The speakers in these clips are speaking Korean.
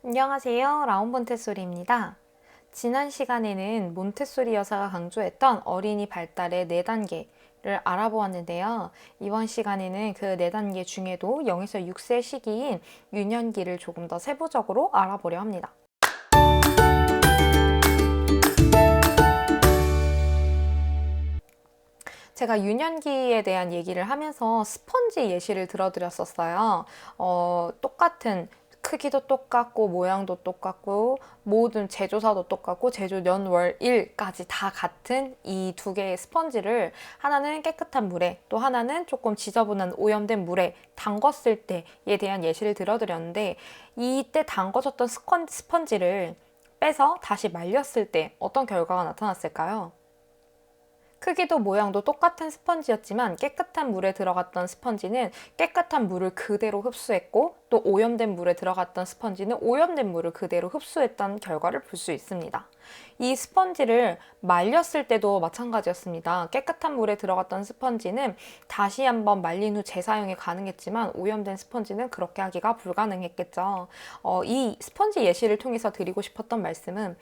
안녕하세요. 라온 몬테소리입니다. 지난 시간에는 몬테소리 여사가 강조했던 어린이 발달의 4단계를 알아보았는데요. 이번 시간에는 그 4단계 중에도 0에서 6세 시기인 유년기를 조금 더 세부적으로 알아보려 합니다. 제가 유년기에 대한 얘기를 하면서 스펀지 예시를 들어드렸었어요. 똑같은 크기도 똑같고 모양도 똑같고 모든 제조사도 똑같고 제조 년, 월, 일까지 다 같은 이 두 개의 스펀지를 하나는 깨끗한 물에 또 하나는 조금 지저분한 오염된 물에 담궜을 때에 대한 예시를 들어드렸는데 이때 담궈졌던 스펀지를 빼서 다시 말렸을 때 어떤 결과가 나타났을까요? 크기도 모양도 똑같은 스펀지였지만 깨끗한 물에 들어갔던 스펀지는 깨끗한 물을 그대로 흡수했고 또 오염된 물에 들어갔던 스펀지는 오염된 물을 그대로 흡수했던 결과를 볼 수 있습니다. 이 스펀지를 말렸을 때도 마찬가지였습니다. 깨끗한 물에 들어갔던 스펀지는 다시 한번 말린 후 재사용이 가능했지만 오염된 스펀지는 그렇게 하기가 불가능했겠죠. 이 스펀지 예시를 통해서 드리고 싶었던 말씀은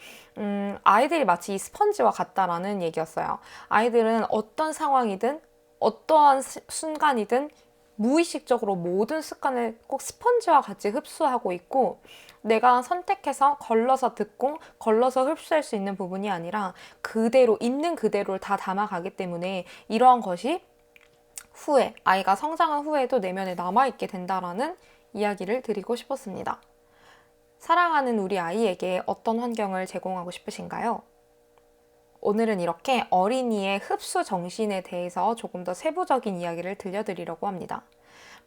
아이들이 마치 이 스펀지와 같다라는 얘기였어요. 아이들은 어떤 상황이든 어떠한 순간이든 무의식적으로 모든 습관을 꼭 스펀지와 같이 흡수하고 있고 내가 선택해서 걸러서 듣고 걸러서 흡수할 수 있는 부분이 아니라 그대로 있는 그대로를 다 담아가기 때문에 이러한 것이 후에 아이가 성장한 후에도 내면에 남아있게 된다라는 이야기를 드리고 싶었습니다. 사랑하는 우리 아이에게 어떤 환경을 제공하고 싶으신가요? 오늘은 이렇게 어린이의 흡수 정신에 대해서 조금 더 세부적인 이야기를 들려드리려고 합니다.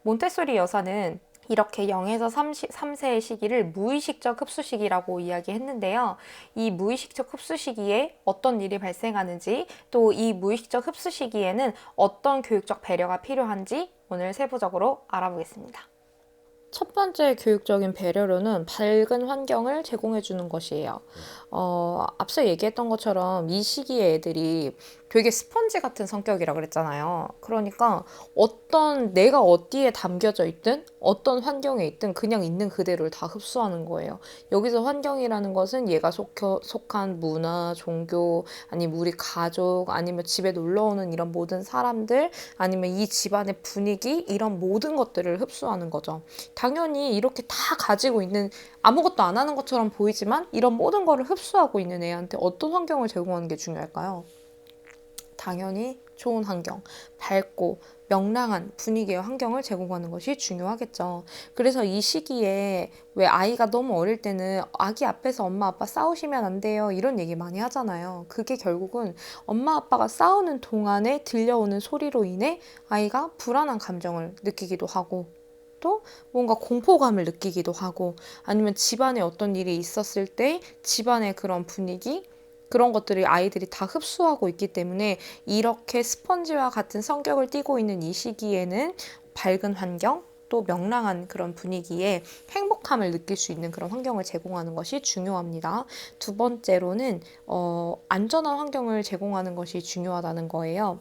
몬테소리 여사는 이렇게 0에서 3세의 시기를 무의식적 흡수 시기라고 이야기했는데요. 이 무의식적 흡수 시기에 어떤 일이 발생하는지 또 이 무의식적 흡수 시기에는 어떤 교육적 배려가 필요한지 오늘 세부적으로 알아보겠습니다. 첫 번째 교육적인 배려로는 밝은 환경을 제공해 주는 것이에요. 앞서 얘기했던 것처럼 이 시기의 애들이 되게 스펀지 같은 성격이라 그랬잖아요. 그러니까 내가 어디에 담겨져 있든 어떤 환경에 있든 그냥 있는 그대로를 다 흡수하는 거예요. 여기서 환경이라는 것은 얘가 속한 문화, 종교, 아니면 우리 가족, 아니면 집에 놀러 오는 이런 모든 사람들, 아니면 이 집안의 분위기, 이런 모든 것들을 흡수하는 거죠. 당연히 이렇게 다 가지고 있는 아무것도 안 하는 것처럼 보이지만 이런 모든 거를 흡수하고 있는 애한테 어떤 환경을 제공하는 게 중요할까요? 당연히 좋은 환경, 밝고 명랑한 분위기의 환경을 제공하는 것이 중요하겠죠. 그래서 이 시기에 왜 아이가 너무 어릴 때는 아기 앞에서 엄마 아빠 싸우시면 안 돼요 이런 얘기 많이 하잖아요. 그게 결국은 엄마 아빠가 싸우는 동안에 들려오는 소리로 인해 아이가 불안한 감정을 느끼기도 하고 또 뭔가 공포감을 느끼기도 하고 아니면 집안에 어떤 일이 있었을 때 집안의 그런 분위기 그런 것들을 아이들이 다 흡수하고 있기 때문에 이렇게 스펀지와 같은 성격을 띠고 있는 이 시기에는 밝은 환경 또 명랑한 그런 분위기에 행복함을 느낄 수 있는 그런 환경을 제공하는 것이 중요합니다. 두 번째로는 안전한 환경을 제공하는 것이 중요하다는 거예요.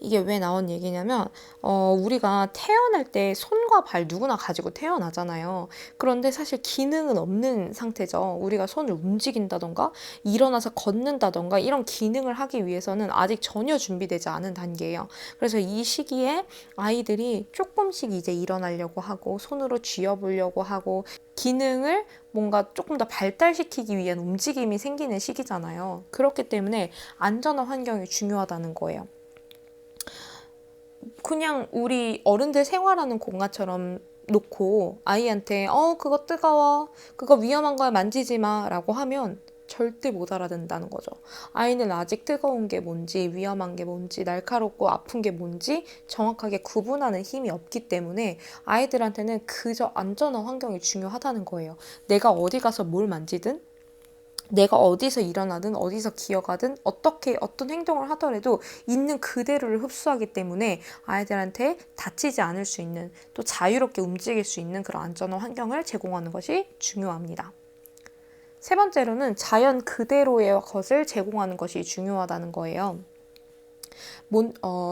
이게 왜 나온 얘기냐면 우리가 태어날 때 손과 발 누구나 가지고 태어나잖아요. 그런데 사실 기능은 없는 상태죠. 우리가 손을 움직인다던가 일어나서 걷는다던가 이런 기능을 하기 위해서는 아직 전혀 준비되지 않은 단계예요. 그래서 이 시기에 아이들이 조금씩 이제 일어나려고 하고 손으로 쥐어보려고 하고 기능을 뭔가 조금 더 발달시키기 위한 움직임이 생기는 시기잖아요. 그렇기 때문에 안전한 환경이 중요하다는 거예요. 그냥 우리 어른들 생활하는 공간처럼 놓고 아이한테 그거 뜨거워 그거 위험한 거야 만지지 마 라고 하면 절대 못 알아듣는다는 거죠. 아이는 아직 뜨거운 게 뭔지 위험한 게 뭔지 날카롭고 아픈 게 뭔지 정확하게 구분하는 힘이 없기 때문에 아이들한테는 그저 안전한 환경이 중요하다는 거예요. 내가 어디 가서 뭘 만지든 내가 어디서 일어나든 어디서 기어가든 어떻게 어떤 행동을 하더라도 있는 그대로를 흡수하기 때문에 아이들한테 다치지 않을 수 있는 또 자유롭게 움직일 수 있는 그런 안전한 환경을 제공하는 것이 중요합니다. 세 번째로는 자연 그대로의 것을 제공하는 것이 중요하다는 거예요.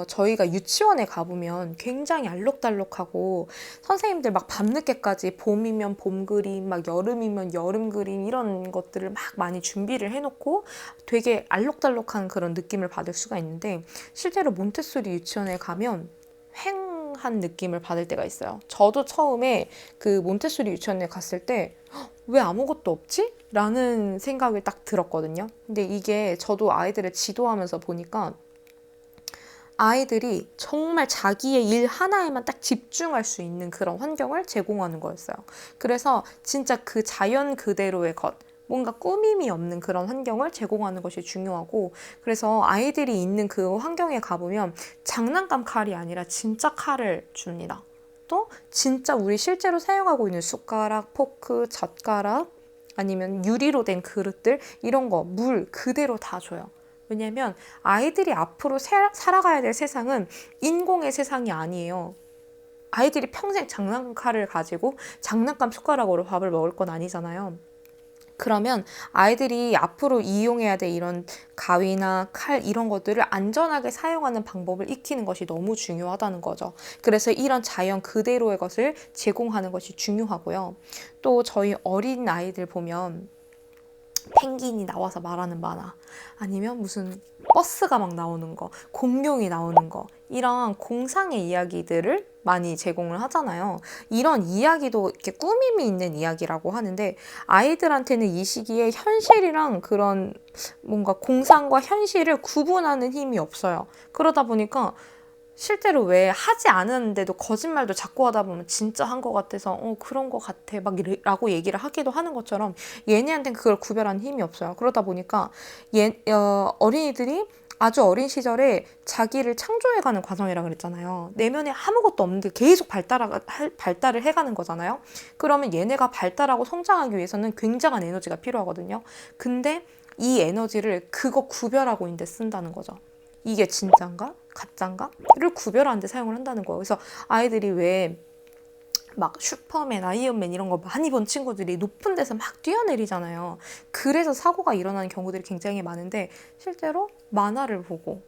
저희가 유치원에 가보면 굉장히 알록달록하고 선생님들 막 밤늦게까지 봄이면 봄 그림, 막 여름이면 여름 그림 이런 것들을 막 많이 준비를 해놓고 되게 알록달록한 그런 느낌을 받을 수가 있는데 실제로 몬테소리 유치원에 가면 휑한 느낌을 받을 때가 있어요. 저도 처음에 그 몬테소리 유치원에 갔을 때 왜 아무것도 없지? 라는 생각이 딱 들었거든요. 근데 이게 저도 아이들을 지도하면서 보니까 아이들이 정말 자기의 일 하나에만 딱 집중할 수 있는 그런 환경을 제공하는 거였어요. 그래서 진짜 그 자연 그대로의 것, 뭔가 꾸밈이 없는 그런 환경을 제공하는 것이 중요하고, 그래서 아이들이 있는 그 환경에 가보면 장난감 칼이 아니라 진짜 칼을 줍니다. 또 진짜 우리 실제로 사용하고 있는 숟가락, 포크, 젓가락, 아니면 유리로 된 그릇들, 이런 거, 물 그대로 다 줘요. 왜냐면 아이들이 앞으로 살아가야 될 세상은 인공의 세상이 아니에요. 아이들이 평생 장난감 칼을 가지고 장난감 숟가락으로 밥을 먹을 건 아니잖아요. 그러면 아이들이 앞으로 이용해야 될 이런 가위나 칼 이런 것들을 안전하게 사용하는 방법을 익히는 것이 너무 중요하다는 거죠. 그래서 이런 자연 그대로의 것을 제공하는 것이 중요하고요. 또 저희 어린 아이들 보면 펭귄이 나와서 말하는 만화, 아니면 무슨 버스가 막 나오는 거, 공룡이 나오는 거, 이런 공상의 이야기들을 많이 제공을 하잖아요. 이런 이야기도 이렇게 꾸밈이 있는 이야기라고 하는데, 아이들한테는 이 시기에 현실이랑 그런 뭔가 공상과 현실을 구분하는 힘이 없어요. 그러다 보니까 실제로 왜 하지 않았는데도 거짓말도 자꾸 하다 보면 진짜 한 것 같아서 그런 것 같아 막 라고 얘기를 하기도 하는 것처럼 얘네한테는 그걸 구별하는 힘이 없어요. 그러다 보니까 어린이들이 아주 어린 시절에 자기를 창조해가는 과정이라 그랬잖아요. 내면에 아무것도 없는데 계속 발달을 해가는 거잖아요. 그러면 얘네가 발달하고 성장하기 위해서는 굉장한 에너지가 필요하거든요. 근데 이 에너지를 그거 구별하고 있는데 쓴다는 거죠. 이게 진짠가? 가짠가?를 구별하는 데 사용을 한다는 거예요. 그래서 아이들이 왜 막 슈퍼맨, 아이언맨 이런 거 많이 본 친구들이 높은 데서 막 뛰어내리잖아요. 그래서 사고가 일어나는 경우들이 굉장히 많은데, 실제로 만화를 보고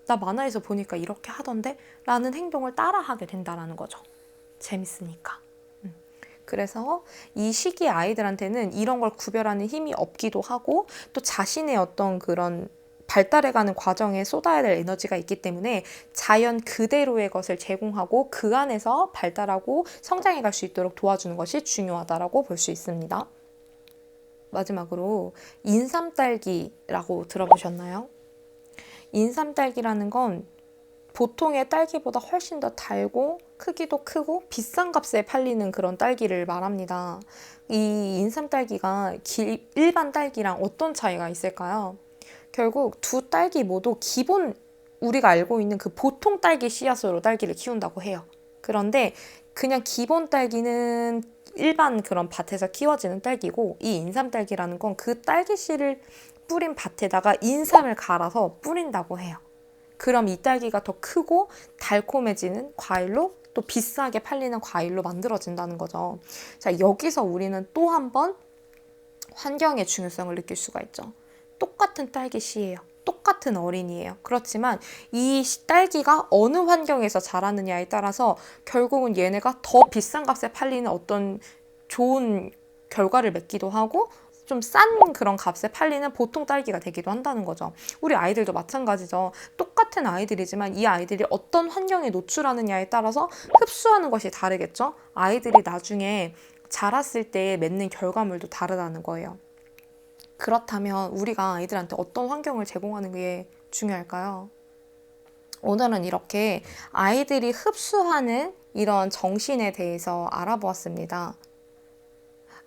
나 만화에서 보니까 이렇게 하던데? 라는 행동을 따라하게 된다는 거죠. 재밌으니까. 그래서 이 시기의 아이들한테는 이런 걸 구별하는 힘이 없기도 하고, 또 자신의 어떤 그런 발달해가는 과정에 쏟아야 될 에너지가 있기 때문에 자연 그대로의 것을 제공하고 그 안에서 발달하고 성장해 갈 수 있도록 도와주는 것이 중요하다고 볼 수 있습니다. 마지막으로 인삼딸기라고 들어보셨나요? 인삼딸기라는 건 보통의 딸기보다 훨씬 더 달고 크기도 크고 비싼 값에 팔리는 그런 딸기를 말합니다. 이 인삼딸기가 일반 딸기랑 어떤 차이가 있을까요? 결국 두 딸기 모두 기본 우리가 알고 있는 그 보통 딸기 씨앗으로 딸기를 키운다고 해요. 그런데 그냥 기본 딸기는 일반 그런 밭에서 키워지는 딸기고, 이 인삼 딸기라는 건 그 딸기 씨를 뿌린 밭에다가 인삼을 갈아서 뿌린다고 해요. 그럼 이 딸기가 더 크고 달콤해지는 과일로, 또 비싸게 팔리는 과일로 만들어진다는 거죠. 자, 여기서 우리는 또 한 번 환경의 중요성을 느낄 수가 있죠. 똑같은 딸기 씨예요. 똑같은 어린이에요. 그렇지만 이 딸기가 어느 환경에서 자라느냐에 따라서 결국은 얘네가 더 비싼 값에 팔리는 어떤 좋은 결과를 맺기도 하고, 좀 싼 그런 값에 팔리는 보통 딸기가 되기도 한다는 거죠. 우리 아이들도 마찬가지죠. 똑같은 아이들이지만 이 아이들이 어떤 환경에 노출하느냐에 따라서 흡수하는 것이 다르겠죠. 아이들이 나중에 자랐을 때 맺는 결과물도 다르다는 거예요. 그렇다면 우리가 아이들한테 어떤 환경을 제공하는 게 중요할까요? 오늘은 이렇게 아이들이 흡수하는 이런 정신에 대해서 알아보았습니다.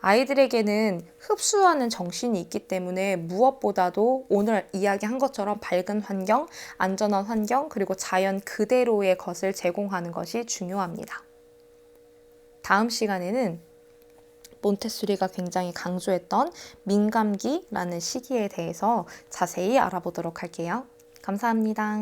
아이들에게는 흡수하는 정신이 있기 때문에 무엇보다도 오늘 이야기한 것처럼 밝은 환경, 안전한 환경, 그리고 자연 그대로의 것을 제공하는 것이 중요합니다. 다음 시간에는 몬테소리가 굉장히 강조했던 민감기라는 시기에 대해서 자세히 알아보도록 할게요. 감사합니다.